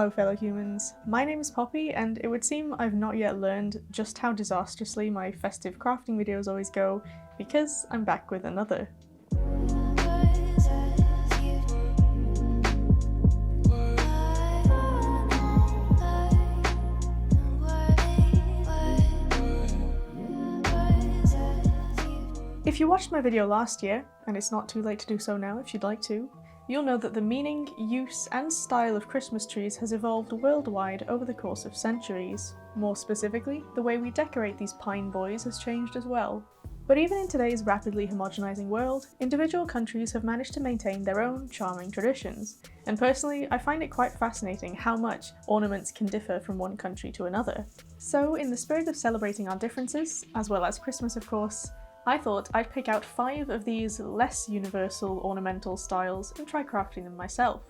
Hello fellow humans, my name is Poppy and it would seem I've not yet learned just how disastrously my festive crafting videos always go because I'm back with another. If you watched my video last year, and it's not too late to do so now if you'd like to, you'll know that the meaning, use, and style of Christmas trees has evolved worldwide over the course of centuries. More specifically, the way we decorate these pine boys has changed as well. But even in today's rapidly homogenizing world, individual countries have managed to maintain their own charming traditions. And personally, I find it quite fascinating how much ornaments can differ from one country to another. So, in the spirit of celebrating our differences, as well as Christmas of course, I thought I'd pick out 5 of these less universal ornamental styles and try crafting them myself.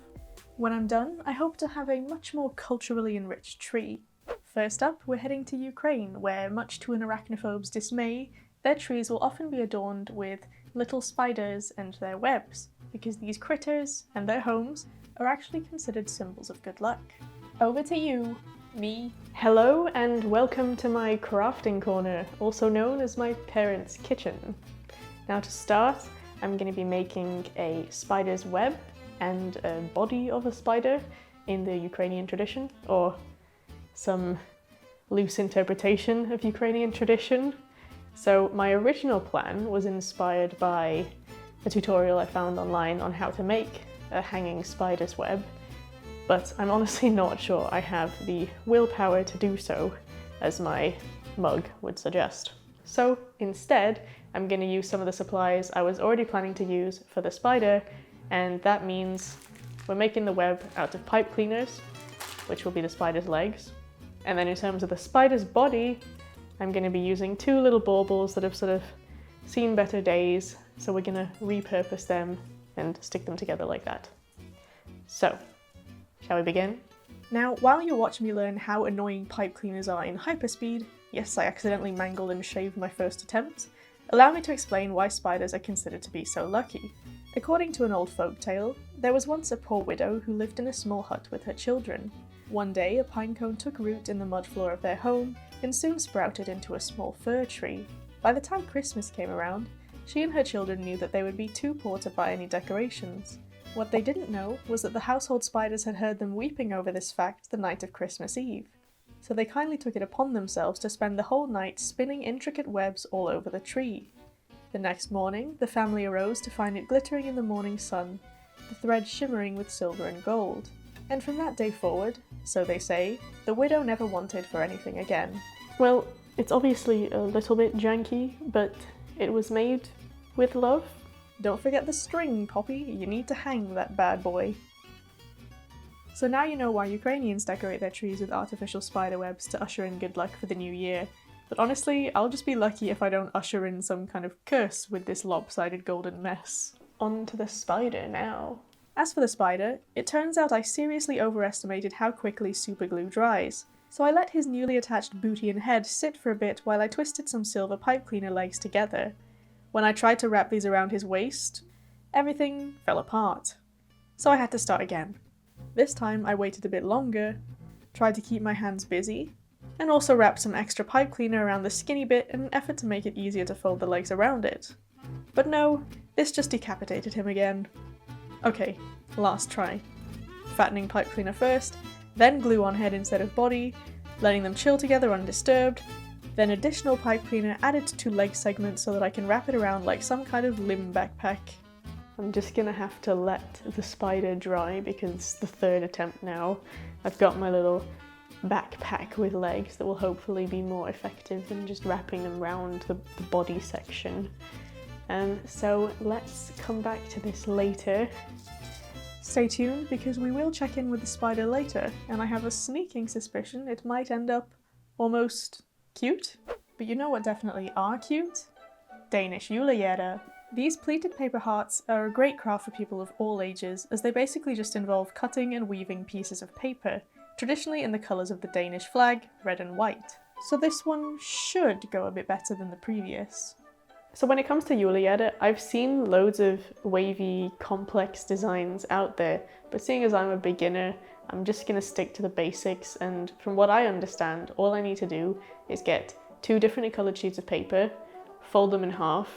When I'm done, I hope to have a much more culturally enriched tree. First up, we're heading to Ukraine, where much to an arachnophobe's dismay, their trees will often be adorned with little spiders and their webs, because these critters and their homes are actually considered symbols of good luck. Over to you! Me. Hello and welcome to my crafting corner, also known as my parents' kitchen. Now to start, I'm going to be making a spider's web and a body of a spider in the Ukrainian tradition, or some loose interpretation of Ukrainian tradition. So my original plan was inspired by a tutorial I found online on how to make a hanging spider's web. But I'm honestly not sure I have the willpower to do so, as my mug would suggest. So instead, I'm going to use some of the supplies I was already planning to use for the spider, and that means we're making the web out of pipe cleaners, which will be the spider's legs. And then in terms of the spider's body, I'm going to be using 2 little baubles that have sort of seen better days, so we're going to repurpose them and stick them together like that. So, shall we begin? Now, while you watch me learn how annoying pipe cleaners are in hyperspeed, yes, I accidentally mangled and shaved my first attempt, allow me to explain why spiders are considered to be so lucky. According to an old folk tale, there was once a poor widow who lived in a small hut with her children. One day, a pine cone took root in the mud floor of their home and soon sprouted into a small fir tree. By the time Christmas came around, she and her children knew that they would be too poor to buy any decorations. What they didn't know was that the household spiders had heard them weeping over this fact the night of Christmas Eve. So they kindly took it upon themselves to spend the whole night spinning intricate webs all over the tree. The next morning, the family arose to find it glittering in the morning sun, the thread shimmering with silver and gold. And from that day forward, so they say, the widow never wanted for anything again. Well, it's obviously a little bit janky, but it was made with love. Don't forget the string, Poppy, you need to hang that bad boy. So now you know why Ukrainians decorate their trees with artificial spider webs to usher in good luck for the new year. But honestly, I'll just be lucky if I don't usher in some kind of curse with this lopsided golden mess. On to the spider now. As for the spider, it turns out I seriously overestimated how quickly superglue dries. So I let his newly attached booty and head sit for a bit while I twisted some silver pipe cleaner legs together. When I tried to wrap these around his waist, everything fell apart. So I had to start again. This time I waited a bit longer, tried to keep my hands busy, and also wrapped some extra pipe cleaner around the skinny bit in an effort to make it easier to fold the legs around it. But no, this just decapitated him again. Okay, last try. Fattening pipe cleaner first, then glue on head instead of body, letting them chill together undisturbed, then additional pipe cleaner added to leg segments so that I can wrap it around like some kind of limb backpack. I'm just gonna have to let the spider dry because it's the 3rd attempt now. I've got my little backpack with legs that will hopefully be more effective than just wrapping them around the body section. So let's come back to this later. Stay tuned because we will check in with the spider later, and I have a sneaking suspicion it might end up almost cute. But you know what definitely are cute? Danish Julehjerte. These pleated paper hearts are a great craft for people of all ages, as they basically just involve cutting and weaving pieces of paper, traditionally in the colours of the Danish flag, red and white. So this one should go a bit better than the previous. So when it comes to Julehjerte, I've seen loads of wavy, complex designs out there, but seeing as I'm a beginner, I'm just gonna stick to the basics, and from what I understand, all I need to do is get 2 differently coloured sheets of paper, fold them in half,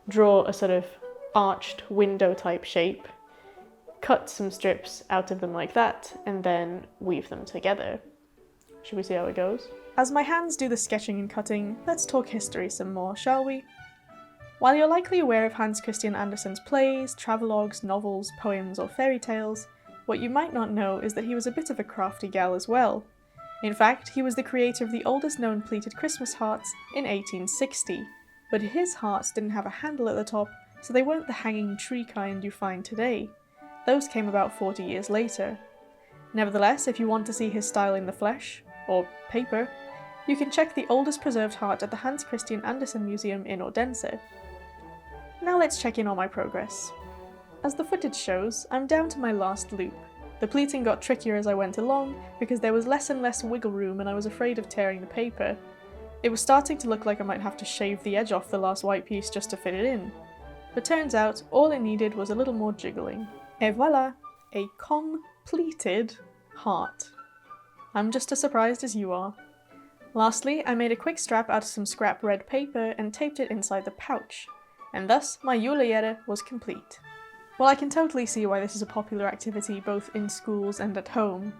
draw a sort of arched window type shape, cut some strips out of them like that, and then weave them together. Should we see how it goes? As my hands do the sketching and cutting, let's talk history some more, shall we? While you're likely aware of Hans Christian Andersen's plays, travelogues, novels, poems, or fairy tales, what you might not know is that he was a bit of a crafty gal as well. In fact, he was the creator of the oldest known pleated Christmas hearts in 1860, but his hearts didn't have a handle at the top, so they weren't the hanging tree kind you find today. Those came about 40 years later. Nevertheless, if you want to see his style in the flesh, or paper, you can check the oldest preserved heart at the Hans Christian Andersen Museum in Odense. Now let's check in on my progress. As the footage shows, I'm down to my last loop. The pleating got trickier as I went along because there was less and less wiggle room and I was afraid of tearing the paper. It was starting to look like I might have to shave the edge off the last white piece just to fit it in. But turns out all it needed was a little more jiggling. Et voila! A completed heart. I'm just as surprised as you are. Lastly, I made a quick strap out of some scrap red paper and taped it inside the pouch. And thus, my Julehjerte was complete. Well, I can totally see why this is a popular activity both in schools and at home.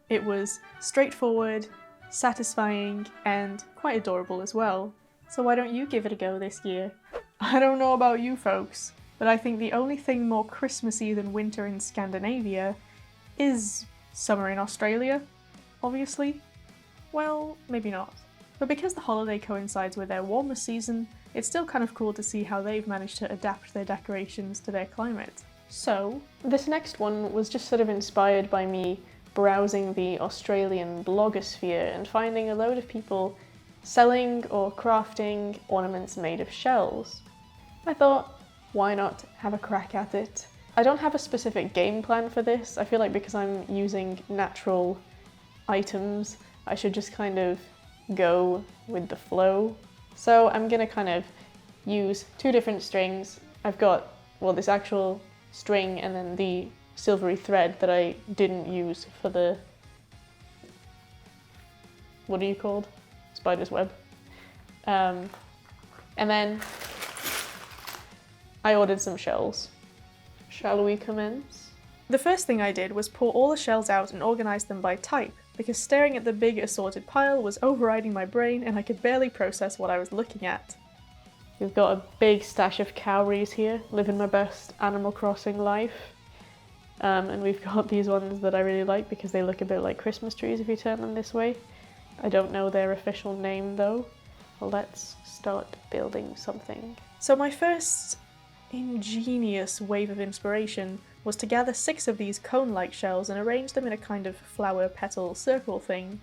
It was straightforward, satisfying, and quite adorable as well. So why don't you give it a go this year? I don't know about you folks, but I think the only thing more Christmassy than winter in Scandinavia is summer in Australia, obviously. Well, maybe not. But because the holiday coincides with their warmer season, it's still kind of cool to see how they've managed to adapt their decorations to their climate. So, this next one was just sort of inspired by me browsing the Australian blogosphere and finding a load of people selling or crafting ornaments made of shells. I thought, why not have a crack at it? I don't have a specific game plan for this. I feel like because I'm using natural items, I should just kind of go with the flow. So I'm gonna kind of use 2 different strings. I've got, well, this actual string and then the silvery thread that I didn't use for the, what are you called? Spider's web. And then I ordered some shells. Shall we commence? The first thing I did was pour all the shells out and organise them by type, because staring at the big assorted pile was overriding my brain and I could barely process what I was looking at. We've got a big stash of cowries here, living my best Animal Crossing life. And we've got these ones that I really like because they look a bit like Christmas trees if you turn them this way. I don't know their official name though. Let's start building something. So my first ingenious wave of inspiration was to gather 6 of these cone-like shells and arrange them in a kind of flower petal circle thing.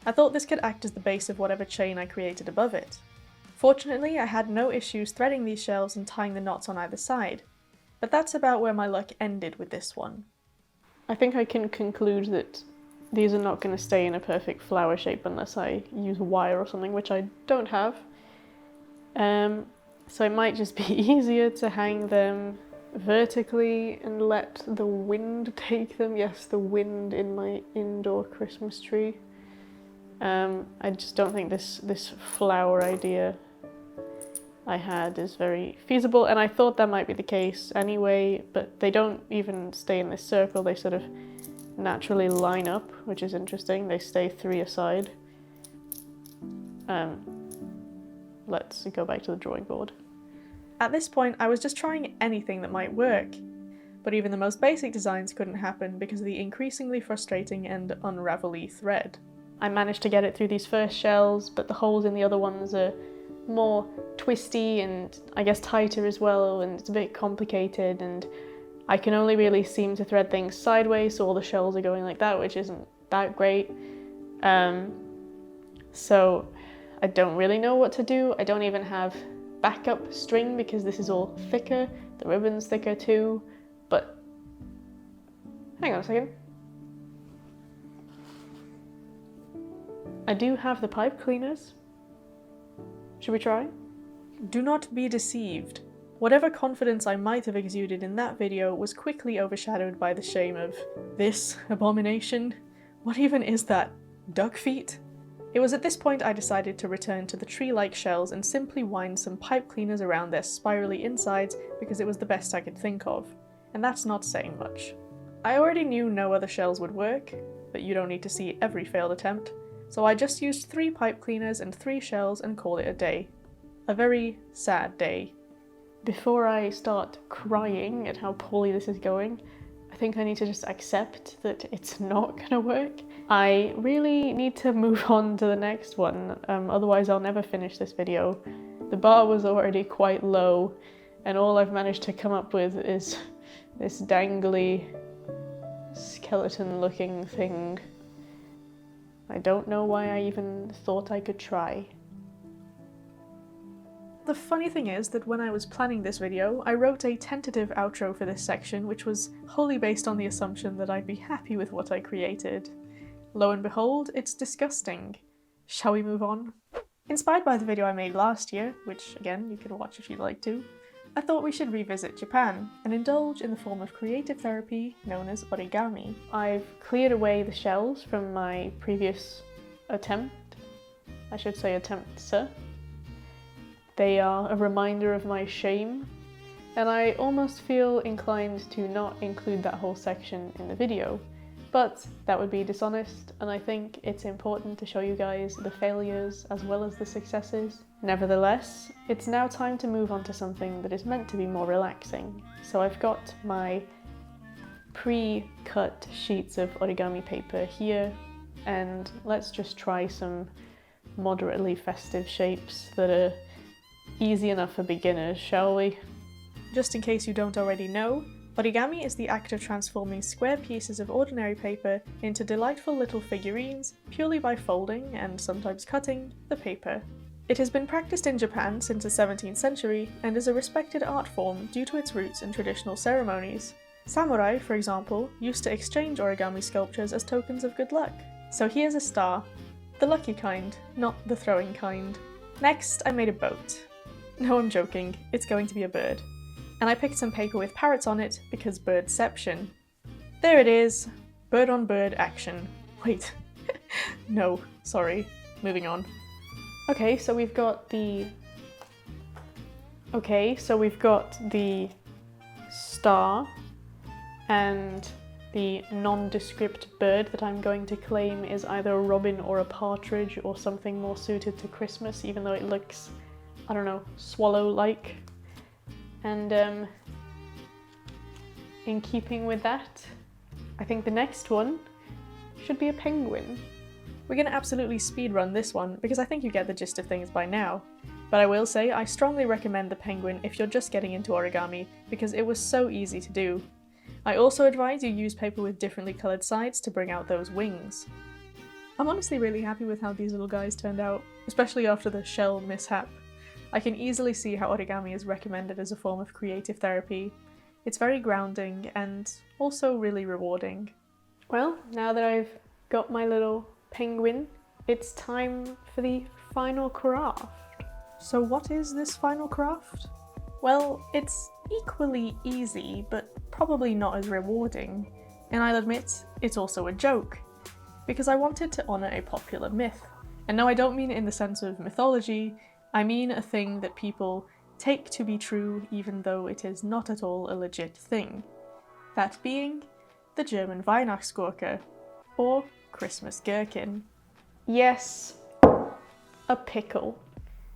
I thought this could act as the base of whatever chain I created above it. Fortunately, I had no issues threading these shells and tying the knots on either side, but that's about where my luck ended with this one. I think I can conclude that these are not going to stay in a perfect flower shape unless I use wire or something, which I don't have. So it might just be easier to hang them vertically and let the wind take them. Yes, the wind in my indoor Christmas tree. I just don't think this flower idea I had is very feasible, and I thought that might be the case anyway, but they don't even stay in this circle, they sort of naturally line up, which is interesting. They stay 3 aside. Let's go back to the drawing board. At this point, I was just trying anything that might work, but even the most basic designs couldn't happen because of the increasingly frustrating and unravel-y thread. I managed to get it through these first shells, but the holes in the other ones are more twisty and I guess tighter as well, and it's a bit complicated, and I can only really seem to thread things sideways, so all the shells are going like that, which isn't that great. So I don't really know what to do. I don't even have backup string because this is all thicker, the ribbon's thicker too, but hang on a second. I do have the pipe cleaners. Should we try? Do not be deceived. Whatever confidence I might have exuded in that video was quickly overshadowed by the shame of this abomination. What even is that? Duck feet? It was at this point I decided to return to the tree-like shells and simply wind some pipe cleaners around their spirally insides because it was the best I could think of. And that's not saying much. I already knew no other shells would work, but you don't need to see every failed attempt, so I just used 3 pipe cleaners and 3 shells and called it a day. A very sad day. Before I start crying at how poorly this is going, I think I need to just accept that it's not gonna work. I really need to move on to the next one, otherwise I'll never finish this video. The bar was already quite low, and all I've managed to come up with is this dangly, skeleton-looking thing. I don't know why I even thought I could try. The funny thing is that when I was planning this video, I wrote a tentative outro for this section which was wholly based on the assumption that I'd be happy with what I created. Lo and behold, it's disgusting. Shall we move on? Inspired by the video I made last year, which again you can watch if you'd like to, I thought we should revisit Japan and indulge in the form of creative therapy known as origami. I've cleared away the shells from my previous attempt. I should say attempts. They are a reminder of my shame, and I almost feel inclined to not include that whole section in the video, but that would be dishonest, and I think it's important to show you guys the failures as well as the successes. Nevertheless, it's now time to move on to something that is meant to be more relaxing. So I've got my pre-cut sheets of origami paper here, and let's just try some moderately festive shapes that are easy enough for beginners, shall we? Just in case you don't already know, origami is the act of transforming square pieces of ordinary paper into delightful little figurines purely by folding, and sometimes cutting, the paper. It has been practiced in Japan since the 17th century and is a respected art form due to its roots in traditional ceremonies. Samurai, for example, used to exchange origami sculptures as tokens of good luck. So here's a star. The lucky kind, not the throwing kind. Next, I made a boat. No, I'm joking, it's going to be a bird. And I picked some paper with parrots on it because birdception. There it is, bird on bird action. Wait, no, sorry, moving on. Okay, so we've got the star and the nondescript bird that I'm going to claim is either a robin or a partridge or something more suited to Christmas, even though it looks, I don't know, swallow-like. And in keeping with that, I think the next one should be a penguin. We're going to absolutely speedrun this one because I think you get the gist of things by now. But I will say I strongly recommend the penguin if you're just getting into origami because it was so easy to do. I also advise you use paper with differently coloured sides to bring out those wings. I'm honestly really happy with how these little guys turned out, especially after the shell mishap. I can easily see how origami is recommended as a form of creative therapy. It's very grounding and also really rewarding. Well, now that I've got my little penguin, it's time for the final craft. So what is this final craft? Well, it's equally easy, but probably not as rewarding. And I'll admit, it's also a joke, because I wanted to honour a popular myth. And no, I don't mean it in the sense of mythology, I mean a thing that people take to be true even though it is not at all a legit thing. That being the German Weihnachtsgurke, or Christmas gherkin. Yes, a pickle.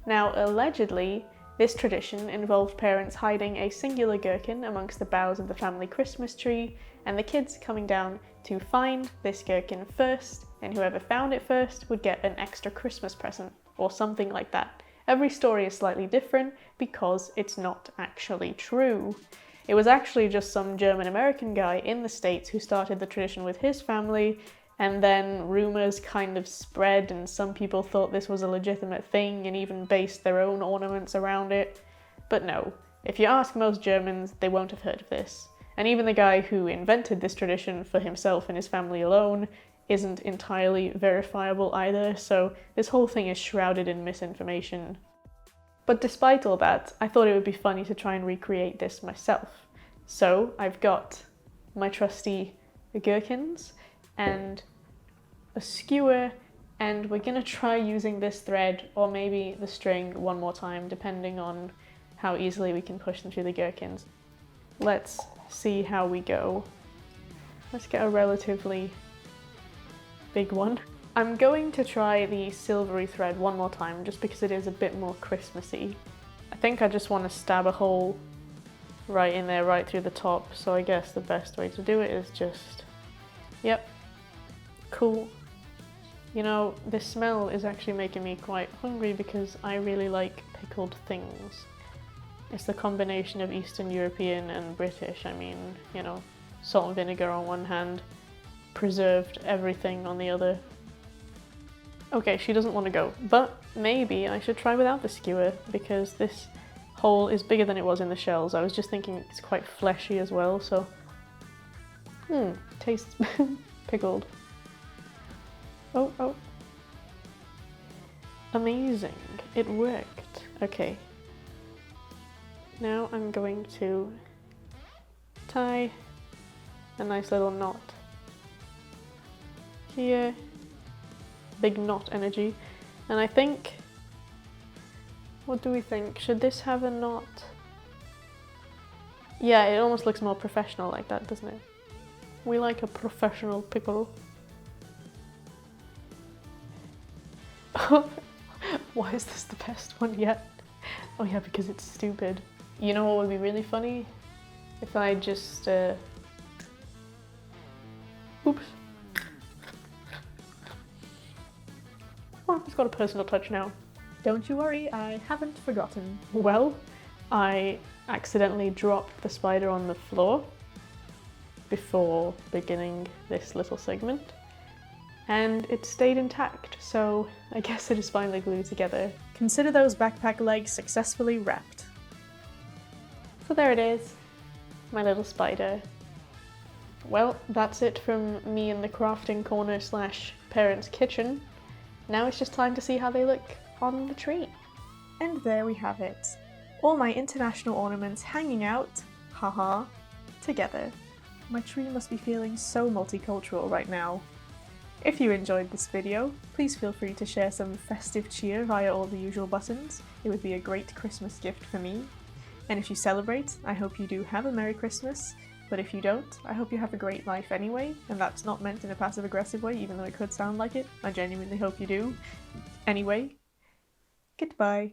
Now, allegedly, this tradition involved parents hiding a singular gherkin amongst the boughs of the family Christmas tree, and the kids coming down to find this gherkin first, and whoever found it first would get an extra Christmas present, or something like that. Every story is slightly different because it's not actually true. It was actually just some German-American guy in the States who started the tradition with his family, and then rumours kind of spread and some people thought this was a legitimate thing and even based their own ornaments around it. But no, if you ask most Germans, they won't have heard of this. And even the guy who invented this tradition for himself and his family alone isn't entirely verifiable either, so this whole thing is shrouded in misinformation. But despite all that, I thought it would be funny to try and recreate this myself. So I've got my trusty gherkins, and a skewer, and we're gonna try using this thread or maybe the string one more time, depending on how easily we can push them through the gherkins. Let's see how we go. Let's get a relatively big one. I'm going to try the silvery thread one more time just because it is a bit more Christmassy. I think I just want to stab a hole right in there, right through the top, so I guess the best way to do it is just... Yep. Cool. You know, this smell is actually making me quite hungry because I really like pickled things. It's the combination of Eastern European and British. I mean, you know, salt and vinegar on one hand, preserved everything on the other. Okay, she doesn't want to go, but maybe I should try without the skewer because this hole is bigger than it was in the shells. I was just thinking it's quite fleshy as well, so... tastes pickled. Oh, oh. Amazing, it worked. Okay. Now I'm going to tie a nice little knot here. Big knot energy. And I think, what do we think? Should this have a knot? Yeah, it almost looks more professional like that, doesn't it? We like a professional pickle. Why is this the best one yet? Oh yeah, because it's stupid. You know what would be really funny? If I just, oops. Oh, it's got a personal touch now. Don't you worry, I haven't forgotten. Well, I accidentally dropped the spider on the floor before beginning this little segment, and it stayed intact, so I guess it is finally glued together. Consider those backpack legs successfully wrapped. So there it is, my little spider. Well, that's it from me in the crafting corner / parents' kitchen. Now it's just time to see how they look on the tree. And there we have it. All my international ornaments hanging out, haha, together. My tree must be feeling so multicultural right now. If you enjoyed this video, please feel free to share some festive cheer via all the usual buttons. It would be a great Christmas gift for me. And if you celebrate, I hope you do have a Merry Christmas. But if you don't, I hope you have a great life anyway, and that's not meant in a passive-aggressive way, even though it could sound like it. I genuinely hope you do. Anyway, goodbye.